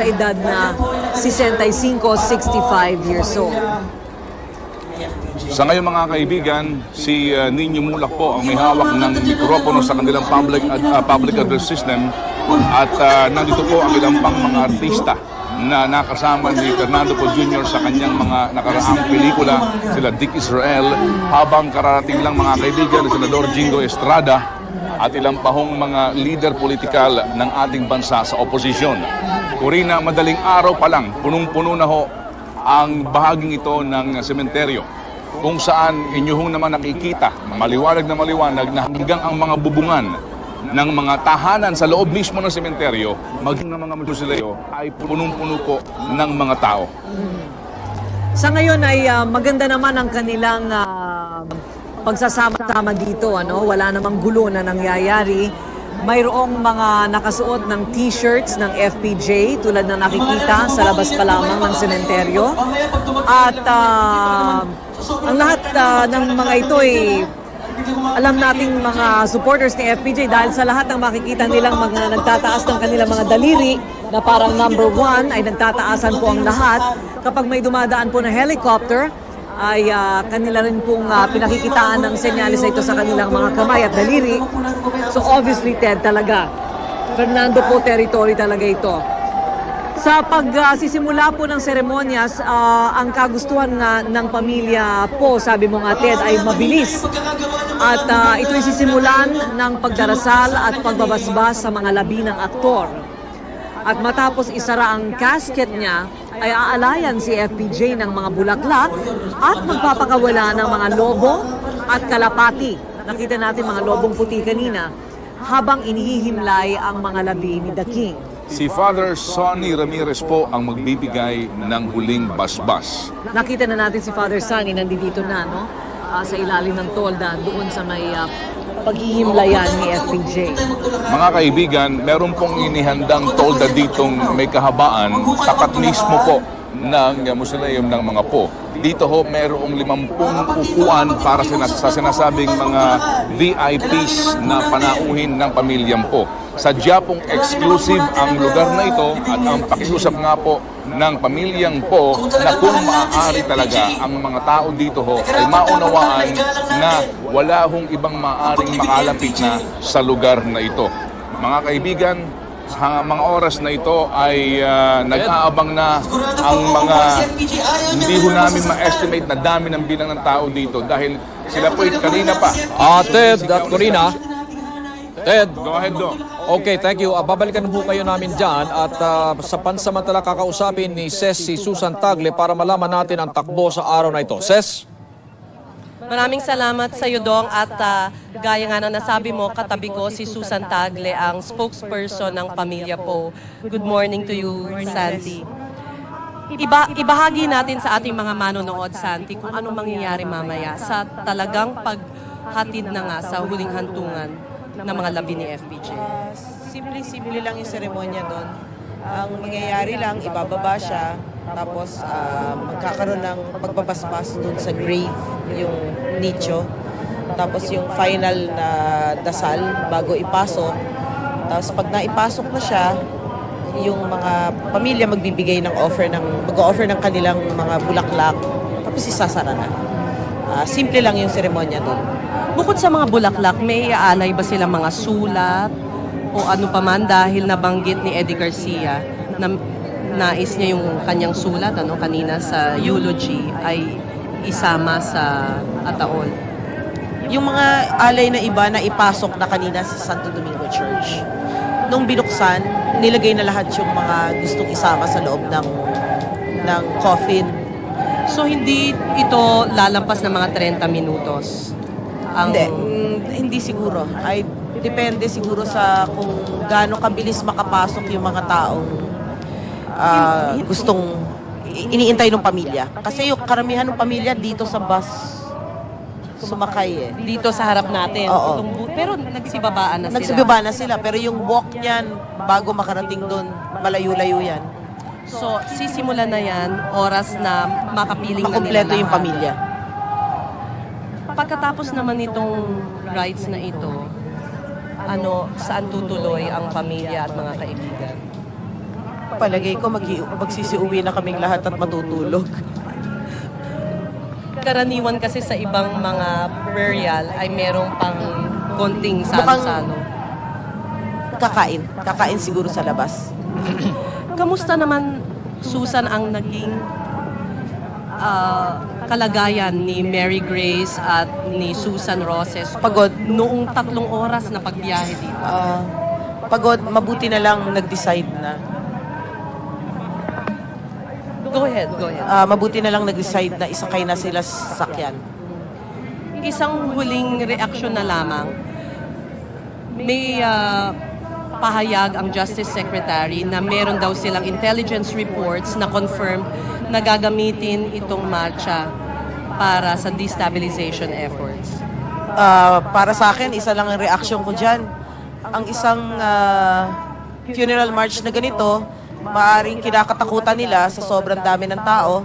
sa edad na 65 years old. Sa ngayon mga kaibigan, si Nino Mulak po ang may hawak ng mikropono sa kanilang public address system at nandito po ang ilang pang mga artista na nakasama ni Fernando Poe Jr. sa kanyang mga nakaraang pelikula, sila Dick Israel, habang kararating lang mga kaibigan ni Senador Jingo Estrada at ilang pahong mga leader politikal ng ating bansa sa oposisyon. Corina, madaling araw pa lang, punong-puno na ho ang bahaging ito ng sementeryo, kung saan inyong naman nakikita, maliwanag na hanggang ang mga bubungan ng mga tahanan sa loob mismo ng sementeryo, maging ng mga mausoleo ay punong-puno po ng mga tao. Sa ngayon ay maganda naman ang kanilang pagsasama-sama dito. Wala namang gulo na nangyayari. Mayroong mga nakasuot ng t-shirts ng FPJ tulad na nakikita sa labas pa lamang ng sementeryo. At ang lahat ng mga ito ay alam nating mga supporters ni FPJ dahil sa lahat ng makikita nilang mga nagtataas ng kanilang mga daliri na parang number 1 ay nagtataasan po ang lahat. Kapag may dumadaan po na helicopter ay kanila rin pong pinakikitaan ng senyales ito sa kanilang mga kamay at daliri. So obviously Ted talaga, Fernando po territory talaga ito. Sa pagsisimula po ng seremonyas, ang kagustuhan ng pamilya po, sabi mo nga Ted, ay mabilis. At ito'y sisimulan ng pagdarasal at pagbabasbas sa mga labi ng aktor. At matapos isara ang casket niya, ay aalayan si FPJ ng mga bulaklak at magpapakawala ng mga lobo at kalapati. Nakita natin mga lobong puti kanina habang inihihimlay ang mga labi ni The King. Si Father Sonny Ramirez po ang magbibigay ng huling basbas. Nakita na natin si Father Sonny, nandito na, sa ilalim ng tolda, doon sa may paghihimlayan ni FPJ. Mga kaibigan, meron pong inihandang tolda ditong may kahabaan, tapat mismo po ng mausoleum ng mga po. Dito ho, merong 50 upuan para sa sinasabing mga VIPs na panauhin ng pamilyang po. Sadya pong exclusive ang lugar na ito at ang pakiusap nga po ng pamilyang po na kung maaari talaga ang mga tao dito ho ay maunawaan na wala hong ibang maaaring makalapit na sa lugar na ito. Mga kaibigan, sa mga oras na ito ay nag-aabang na ang mga hindi ho namin ma-estimate na dami ng bilang ng tao dito dahil sila po kanina pa. Ted at Corina. Ted, go ahead do. Okay, thank you. Babalikan po kayo namin dyan at sa pansamantala kakausapin ni Ses si Susan Tagle para malaman natin ang takbo sa araw na ito. Ses? Maraming salamat sa iyo, Dong, at gaya nga na nasabi mo, katabi ko si Susan Tagle, ang spokesperson ng pamilya po. Good morning to you, Santi. Ibahagi natin sa ating mga manonood, Santi, kung anong mangyayari mamaya sa talagang paghatid na nga sa huling hantungan ng mga labi ni FPJ. Simple lang yung seremonya doon. Ang mangyayari lang, ibababa siya, tapos magkakaroon ng pagbabasbas doon sa grave, yung nicho. Tapos yung final na dasal bago ipasok. Tapos pag naipasok na siya, yung mga pamilya magbibigay ng mag-offer ng kanilang mga bulaklak, tapos isasara na. Simple lang yung seremonya doon. Bukod sa mga bulaklak, may iaalay ba silang mga sulat o ano pa man dahil nabanggit ni Eddie Garcia na nais niya yung kanyang sulat kanina sa eulogy ay isama sa ataol? Yung mga alay na iba na ipasok na kanina sa Santo Domingo Church. Nung binuksan, nilagay na lahat yung mga gustong isama sa loob ng coffin. So hindi ito lalampas ng mga 30 minutos? Hindi siguro. Ay depende siguro sa kung gaano kabilis makapasok yung mga taong gustong iniintay ng pamilya. Kasi yung karamihan ng pamilya dito sa bus sumakay Dito sa harap natin. Oo. Pero nagsibabaan na sila. Nagsibaba na sila. Pero yung walk niyan, bago makarating doon, malayo-layo yan. So, sisimulan na yan, oras na makapiling na nila makumpleto yung pamilya. Pagkatapos naman itong rites na ito, saan tutuloy ang pamilya at mga kaibigan? Palagay ko magsisiuwi na kaming lahat at matutulog. Karaniwan kasi sa ibang mga burial ay merong pang konting salo-salo. Kakain siguro sa labas. Kamusta naman, Susan, ang naging kalagayan ni Mary Grace at ni Susan Roses Pagod. noong 3 oras na pagbiyahe dito? Pagod, mabuti na lang nag-decide na. Go ahead. Mabuti na lang nag-decide na isakay na sila sa sakyan. Isang huling reaksyon na lamang. May pahayag ang Justice Secretary na meron daw silang intelligence reports na confirm na gagamitin itong marcha para sa destabilization efforts. Para sa akin, isa lang ang reaction ko dyan. Ang isang funeral march na ganito, maaaring kinakatakutan nila sa sobrang dami ng tao.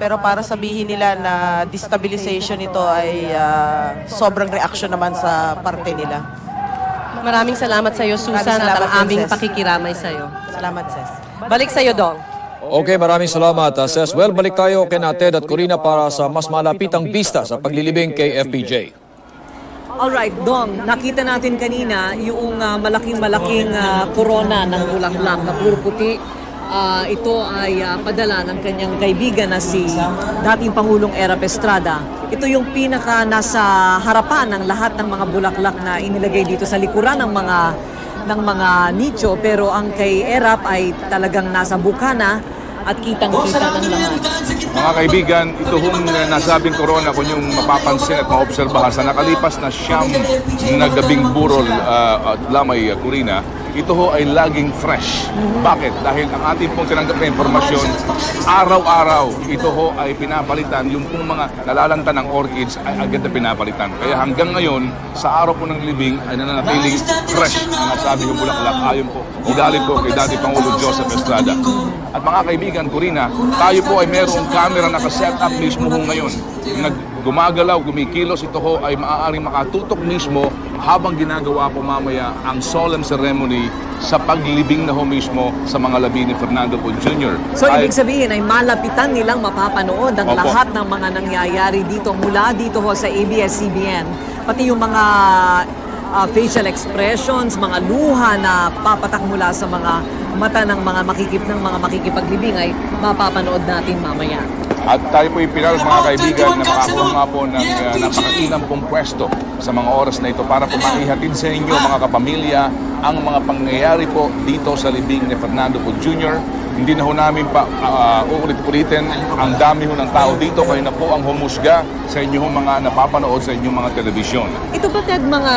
Pero para sabihin nila na destabilization ito ay sobrang reaction naman sa parte nila. Maraming salamat sa iyo, Susan, at ang aming pakikiramay sa iyo. Salamat, Ses. Balik sa iyo, Dong. Okay, maraming salamat, Ses. Well, balik tayo kay Ted at Corina para sa mas malapitang pista sa paglilibing kay FPJ. Alright, Dong, nakita natin kanina yung malaking-malaking korona ng bulaklak na puro puti. Ito ay padala ng kanyang kaibigan na si dating Pangulong Erap Estrada. Ito yung pinaka nasa harapan ng lahat ng mga bulaklak na inilagay dito sa likuran ng mga nicho, pero ang kay Erap ay talagang nasa bukana at kitang-kita ng lahat. Mga kaibigan, ito hong nasabing corona, kung yung mapapansin at maobserbahan sa nakalipas na 9 na gabing burol at lamay, Corina, ito ho ay laging fresh. Bakit? Dahil ang ating pong tinanggap na informasyon, araw-araw ito ho ay pinapalitan. Yung pong mga nalalanta ng orchids ay agad na pinapalitan. Kaya hanggang ngayon, sa araw po ng libing ay nananatiling fresh ang nasabi yung bulaklak. Ayon po, igaling po kay dating Pangulong Joseph Estrada. At mga kaibigan, Corina, tayo po ay mayroong camera na nakaset up mismo ho ngayon. Gumagalaw, gumikilos, ito ho ay maaaring makatutok mismo habang ginagawa po mamaya ang solemn ceremony sa paglibing na ho mismo sa mga labi ni Fernando Poe Jr. So, ibig sabihin ay malapitan nilang mapapanood ang lahat ng mga nangyayari dito mula dito ho sa ABS-CBN. Pati yung mga facial expressions, mga luha na papatak mula sa mga mata ng mga makikipaglibing ay mapapanood natin mamaya. At tayo po ipinal, mga kaibigan, na makakuha nga po ng napakainam pong pwesto sa mga oras na ito para po maihatid sa inyo, mga kapamilya, ang mga pangyayari po dito sa libing ni Fernando Poe Jr. Hindi na ho namin pa uulit-ulitin. Ang dami ho ng tao dito, kayo na po ang humusga sa inyong mga napapanood sa inyong mga telebisyon. Ito ba, Ted, mga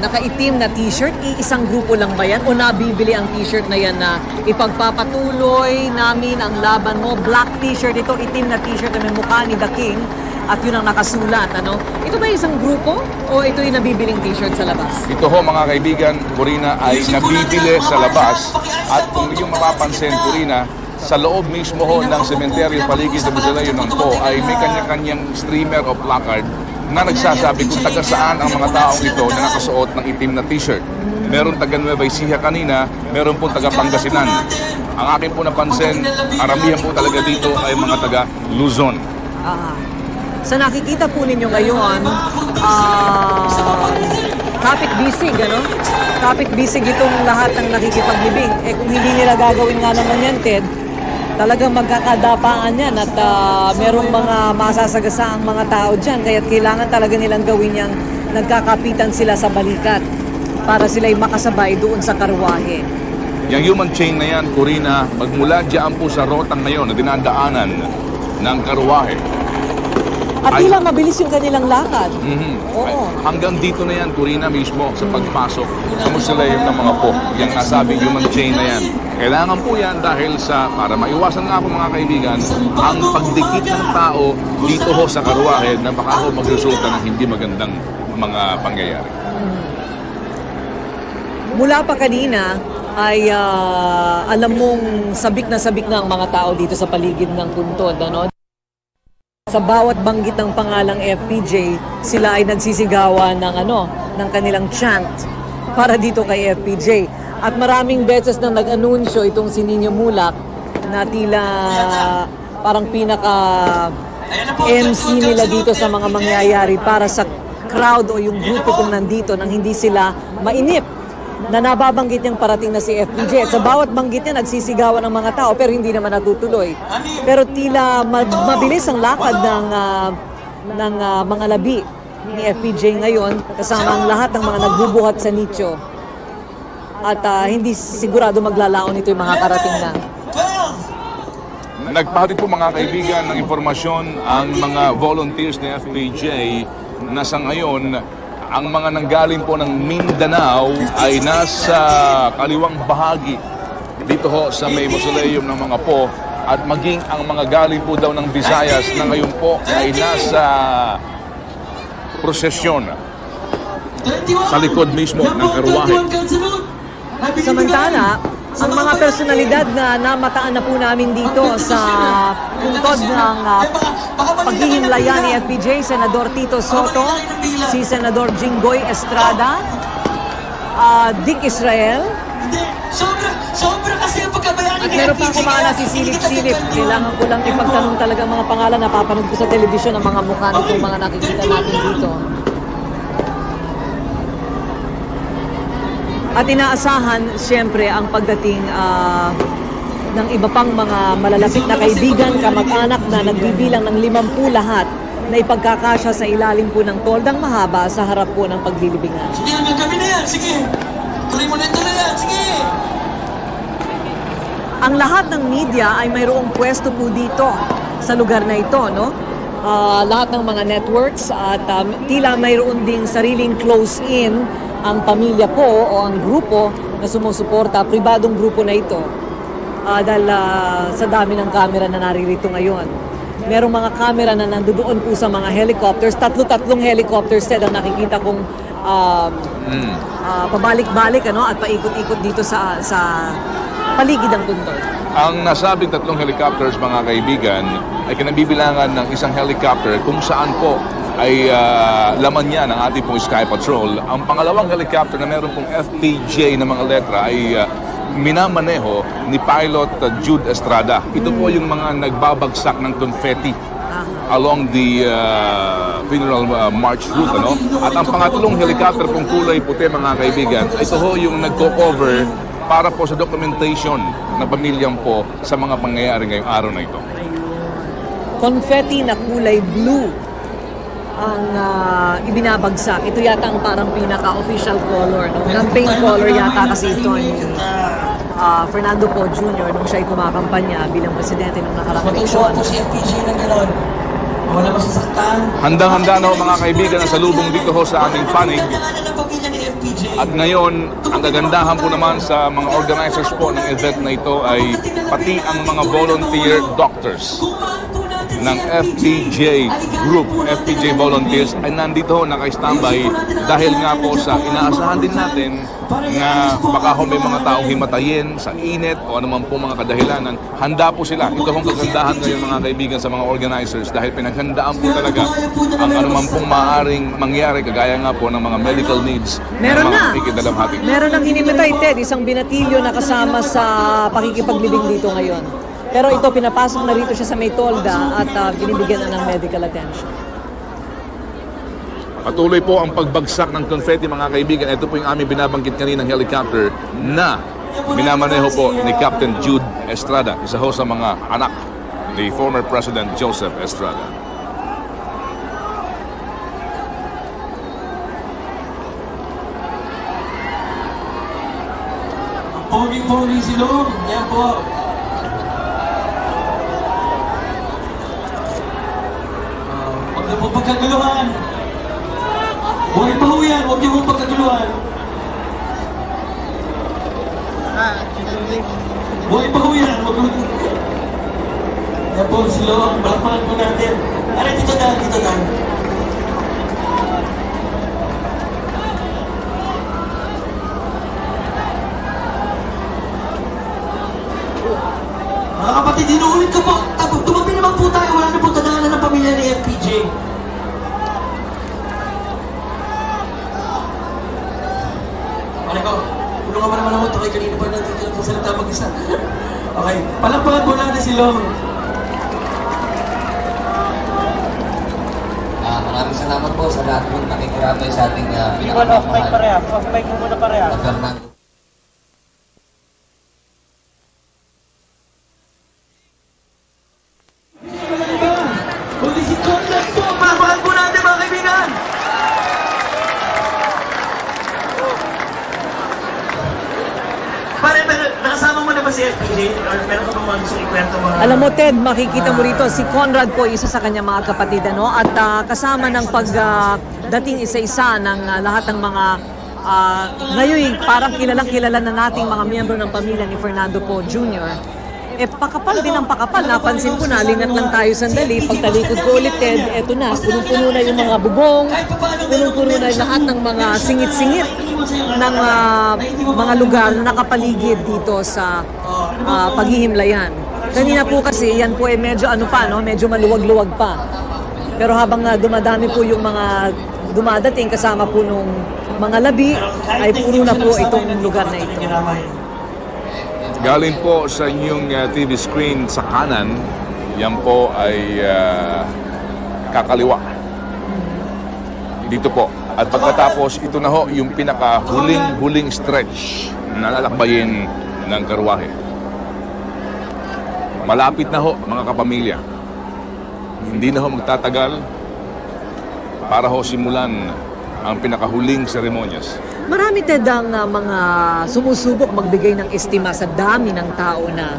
nakaitim na t-shirt? Iisang grupo lang ba yan? O nabibili ang t-shirt na yan na ipagpapatuloy namin ang laban mo? Black t-shirt ito, itim na t-shirt na may mukha ni The King at yun ang nakasulat, ano? Ito ba isang grupo o ito yung nabibiling t-shirt sa labas? Ito ho, mga kaibigan, Corina, ay nabibili sa labas. At kung inyong mapapansin, Corina, sa loob mismo ho ng sementeryo paligid sa Mausoleo ng Po ay may kanya-kanyang streamer o placard na nagsasabi kung taga saan ang mga taong ito na nakasuot ng itim na t-shirt. Meron taga Nueva Ecija kanina, meron po taga Pangasinan. Ang akin po napansin, aramihan po talaga dito ay mga taga Luzon. Sa nakikita po ninyo ngayon, kapit-bisig, ano? Kapit-bisig itong lahat ng nakikipaglibing. Kung hindi nila gagawin nga naman yan, Ted, talagang magkakadapaan yan at merong mga masasagasa ang mga tao dyan. Kaya kailangan talaga nilang gawin yang nagkakapitan sila sa balikat para sila'y makasabay doon sa karwahe. Yung human chain na yan, Corina, magmula dyan po sa rotang ngayon na dinadaanan ng karwahe. At tila mabilis yung kanilang lakad. Oo. Hanggang dito na yan, Corina, mismo sa pagpasok sa mausoleum ng mga Po. Yung nasabing human chain na yan. Kailangan po yan dahil para maiwasan nga po, mga kaibigan, ang pagdikit ng tao dito ho sa karwahe na baka ho magresulta ng hindi magandang mga pangyayari. Mula pa kanina ay alam mong sabik na ang mga tao dito sa paligid ng puntod, ano? Sa bawat banggit ng pangalang FPJ, sila ay nagsisigawan ng ng kanilang chant para dito kay FPJ. At maraming beses na nag-anunsyo itong si Nino Mulak na tila parang pinaka-MC nila dito sa mga mangyayari para sa crowd o yung grupo kung nandito nang hindi sila mainip na nababanggit niyang parating na si FPJ. At sa bawat banggit niya, nagsisigawan ng mga tao pero hindi naman natutuloy. Pero tila mabilis ang lakad ng mga labi ni FPJ ngayon kasama ang lahat ng mga nagbubuhat sa nicho. At hindi sigurado maglalaon ito yung mga karating na. Nagpahatid po mga kaibigan ng informasyon ang mga volunteers ni FPJ na sa ngayon ang mga nanggaling po ng Mindanao ay nasa kaliwang bahagi dito ho sa may mausoleum ng mga po at maging ang mga galing po daw ng Visayas na ngayon po ay nasa prosesyon sa likod mismo ng karwahe. Samantala, ang mga personalidad na namataan na po namin dito sa puntod ng paghihimlayan ni FPJ, Senador Tito Soto, si Senador Jinggoy Estrada, Dick Israel, at meron pa ako mga nasisilip-silip. Kailangan ko lang ipagtanong talaga mga pangalan. Napapanood ko sa telebisyon ang mga mukha nitong mga nakikita natin dito. At inaasahan, siyempre, ang pagdating ng iba pang mga malalapit na kaibigan, kamag-anak na nagbibilang ng 50 lahat na ipagkakasya sa ilalim po ng toldang mahaba sa harap po ng paglilibingan. Sige, hanggang gabi na yan. Sige. Tuloy mo na yan. Sige. Ang lahat ng media ay mayroong pwesto po dito sa lugar na ito, no? Lahat ng mga networks at tila mayroon ding sariling close-in ang pamilya po o ang grupo na sumusuporta, pribadong grupo na ito. Dahil sa dami ng camera na naririto ngayon. Merong mga camera na nandoon po sa mga helicopters. Tatlong helicopters ang nakikita kong pabalik-balik at paikot-ikot dito sa paligid ng puntod. Ang nasabing 3 helicopters, mga kaibigan, ay kinabibilangan ng isang helicopter kung saan po ay laman niya ng ating pong Sky Patrol. Ang pangalawang helicopter na meron pong FPJ na mga letra ay minamaneho ni Pilot Jude Estrada. Ito po yung mga nagbabagsak ng confetti along the funeral march route. At ang pangatlong helicopter pong kulay puti, mga kaibigan, ito ho yung nagko-cover para po sa documentation ng pamilyang po sa mga pangyayari ngayong araw na ito. Confetti na kulay blue ang ibinabagsak. Ito yata ang parang pinaka-official color. Campaign color yata kasi ito ni Fernando Poe Jr. nung siya'y kumakampanya bilang presidente ng nakaraang eleksyon. Si FPJ na gano'n. Wala ba sasaktan? Handang-handa na ho, mga kaibigan, ang salubong dito ho sa aming panig. At ngayon, ang kagandahan po naman sa mga organizers po ng event na ito ay pati ang mga volunteer doctors ng FPJ Group, FPJ Volunteers, ay nandito naka-standby dahil nga po sa inaasahan din natin na baka may mga taong himatayin sa init o anuman po mga kadahilanan. Handa po sila. Ito hong kagandahan ngayon, mga kaibigan, sa mga organizers dahil pinaghandaan po talaga ang anuman pong maaaring mangyari kagaya nga po ng mga medical needs. Meron na. Ikidalamhati. Meron ng hinimitay, Ted, isang binatilyo na kasama sa pakikipaglibing dito ngayon. Pero ito, pinapasok na rito siya sa may tolda at binibigyan na ng medical attention. Patuloy po ang pagbagsak ng confetti, mga kaibigan. Ito po yung aming binabanggit kanina ng helicopter na minamaneho po ni Captain Jude Estrada, isa ho sa mga anak ni former President Joseph Estrada. Pogi-pogi si Lord. Yan po. Huwag na po pagkaguluhan. Huwag pa ho yan. Huwag niyo po pagkaguluhan. Huwag pa ho yan. Huwag po. Yan po si Lord. Balakpakan po natin. Aray, dito Dan. Dito Dan. Mga kapatid, inuulit ko po. Tumabi naman po tayo. Wala na po tadaanan ng pamilya ni FPJ. Pare ko, tulungan mo naman ako ito kay mag-isa. Okay, palakpakan po natin si Long. Maraming salamat po sa lahat ng nakikiramay sa ating Iwan off-mic pareha. Off-mic mo muna pareha. Kundi si Conrad po. Palakpakan po natin mga kaibigan. Pare, nakasama mo na ba si FPJ? Or meron ka ba mga gusto ikwento mga... Alam mo, Ted, makikita mo rito, si Conrad po, isa sa kanyang mga kapatid, ano? At kasama ng pagdating isa-isa ng lahat ng mga ngayon, parang kilalang-kilala na nating mga miyembro ng pamilya ni Fernando Poe Jr. Pakapal din ang pakapal. Napansin ko na, lingat lang tayo sandali. Pagtalikod ko ulit, Ted, eto na, punong-puno na yung mga bubong, punong-puno na lahat ng mga singit-singit ng mga lugar na nakapaligid dito sa paghihimlayan. Kanina po kasi, yan po medyo medyo maluwag-luwag pa. Pero habang dumadami po yung mga dumadating kasama po nung mga labi, ay puno na po itong lugar na ito. Galing po sa inyong TV screen sa kanan, yan po ay kakaliwa. Dito po. At pagkatapos, ito na ho yung pinaka-huling stretch na lalakbayin ng karwahe. Malapit na ho, mga kapamilya. Hindi na ho magtatagal para ho simulan ang pinakahuling seremonyas. Marami, Ted, ang mga sumusubok magbigay ng estima sa dami ng tao na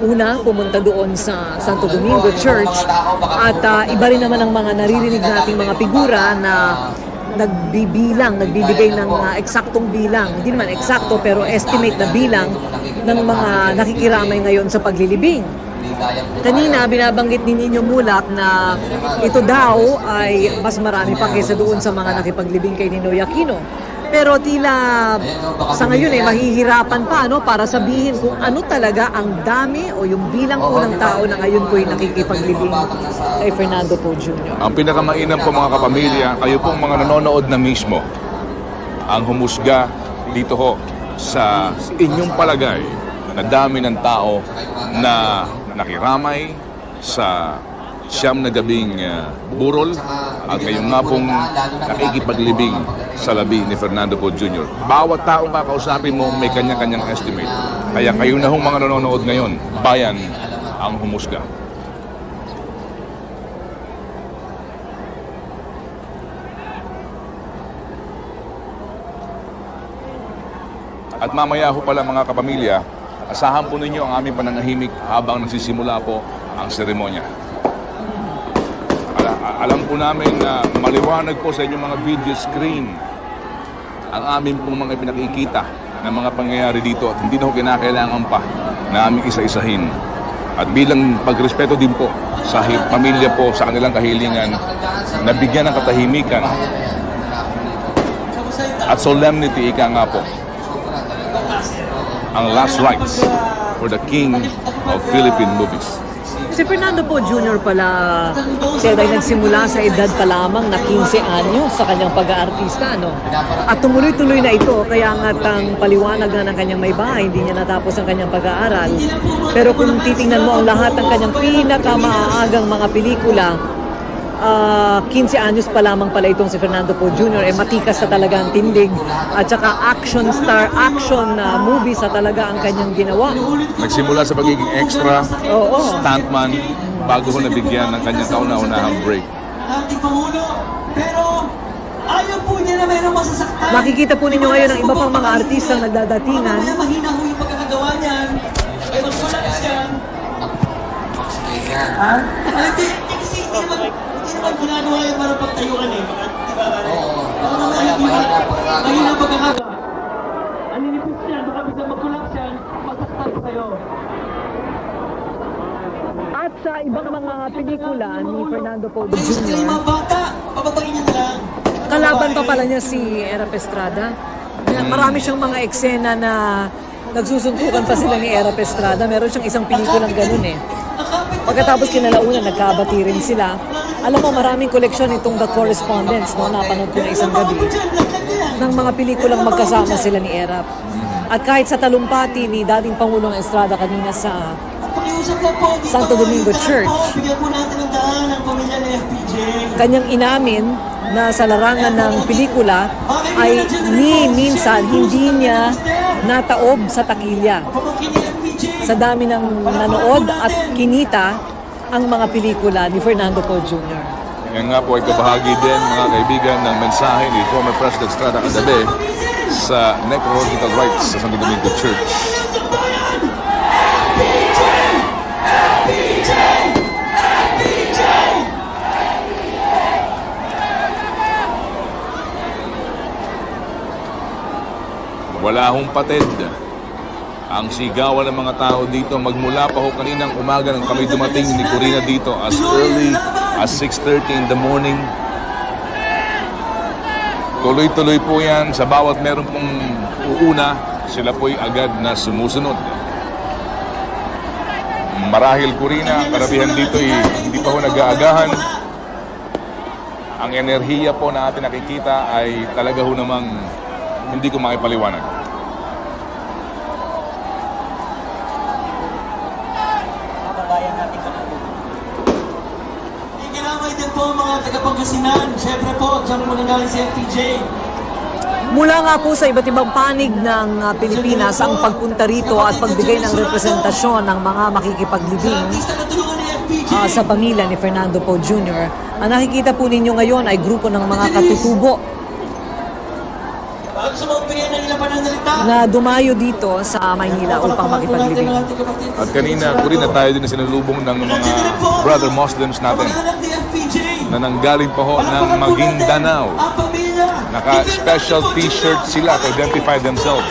una pumunta doon sa Santo Domingo Church at iba rin naman ang mga naririnig nating mga figura na nagbibigay ng eksaktong bilang, hindi naman eksakto pero estimate na bilang ng mga nakikiramay ngayon sa paglilibing. Kanina, binabanggit ni Nino Mulak na ito daw ay mas marami pa kaysa doon sa mga nakipaglibing kay Ninoy Aquino. Pero tila sa ngayon mahihirapan pa para sabihin kung ano talaga ang dami o yung bilang po ng tao na ngayon po yung nakikipaglibing kay Fernando Poe Jr. Ang pinakamainam po mga kapamilya, kayo pong mga nanonood na mismo ang humusga dito ho sa inyong palagay na dami ng tao na nakiramay sa siyam na gabing burol at ngayon nga pong nakikipaglibing sa labi ni Fernando Poe Jr. Bawat taong kakausapin mo may kanya-kanyang estimate. Kaya kayo na hong mga nanonood ngayon, bayan ang humusga. At mamaya ho pala mga kapamilya, asahan po ninyo ang aming pananahimik habang nagsisimula po ang seremonya. Alam po namin na maliwanag po sa inyong mga video screen ang aming pong mga pinakikita ng mga pangyayari dito at hindi na ho kinakailangan pa na aming isa-isahin. At bilang pagrespeto din po sa pamilya po sa kanilang kahilingan na bigyan ng katahimikan at solemnity, ika nga po, ang last rites for the King of Philippine Movies. Si Fernando Poe Jr. pala, siya ay nagsimula sa edad pa lamang na 15 anyo sa kanyang pag-aartista, no? At tumuloy-tuloy na ito, kaya nga ang paliwanag na ng kanyang may bahay, hindi niya natapos ang kanyang pag-aaral. Pero kung titingnan mo ang lahat ng kanyang pinakamaagang mga pelikula, 15 anyos pa lamang pala itong si Fernando Poe Jr. Matikas na talaga ang tindig at saka action movies na talaga ang kanyang ginawa. Nagsimula sa pagiging extra, stuntman, bago ko nabigyan ng kanyang kauna-unahang break. Pero ayaw po niya na mayroong masasaktan. Makikita po ninyo ngayon ang iba pang mga artistang nagdadatingan. Mahina ho yung pagkakagawa niyan. Ay, magsulat yan. Ha? Hindi naman ginagawa yan para pagtayuan eh. Diba? Oo. Mahina ang pagkakagawa. Aninipis yan, baka bisa mag-collapse yan, masaktan ko kayo. At sa ibang mga pelikula ni Fernando Poe Jr. Yung mga bata, papatayin niya na lang. Kalaban pa pala niya si Erap Estrada. Marami siyang mga eksena na nagsusuntukan pa sila ni Erap Estrada. Meron siyang isang pelikulang ganun eh. Pagkatapos kinalaunan, nagkabati rin sila. Alam mo, maraming koleksyon itong The Correspondence, no? Napanood ko na isang gabi, ng mga pelikulang magkasama sila ni Erap. At kahit sa talumpati ni dating Pangulong Estrada kanina sa Pakiusap lang po dito. Santo Domingo Church, Bigyan po natin ng daan ng pamilya ng FPJ. kanyang inamin na sa larangan ng pelikula ay minsan hindi niya nataob sa takilya. Pamangkin ni FPJ. Sa dami ng nanood at kinita ang mga pelikula ni Fernando Poe Jr. Yan nga po ay kabahagi din, mga kaibigan, ng mensahe ni former President Estrada kagabi sa Necrological Rites sa Santo Domingo Church. Wala hong patid ang sigawan ng mga tao dito. Magmula pa ho kaninang umaga nang kami dumating ni Corina dito as early as 6:30 in the morning. Tuloy-tuloy po yan. Sa bawat meron pong uuna, sila po'y agad na sumusunod. Marahil Corina, karabihan dito hindi pa ho nag-aagahan. Ang enerhiya po na atin nakikita ay talaga ho namang hindi ko makipaliwanag. Ikinamay din po mga taga-Pangasinan. Siyempre po, dyan muna galing si FPJ. Mula nga po sa iba't ibang panig ng Pilipinas ang pagpunta rito at pagbigay ng representasyon ng mga makikipaglibing Artista na tulungan ni FPJ. sa pamilya ni Fernando Poe Jr. Ang nakikita po ninyo ngayon ay grupo ng mga katutubo Bago sa mga bigyan ng ilang pananalita. na dumayo dito sa Maynila upang makipaglibing. At kanina, Corina, tayo din na sinalubong ng mga brother Muslims natin Pangalan ni FPJ. na nanggaling pa ho ng Maguindanao. Ang pamilya. Naka-special t-shirt sila to identify themselves.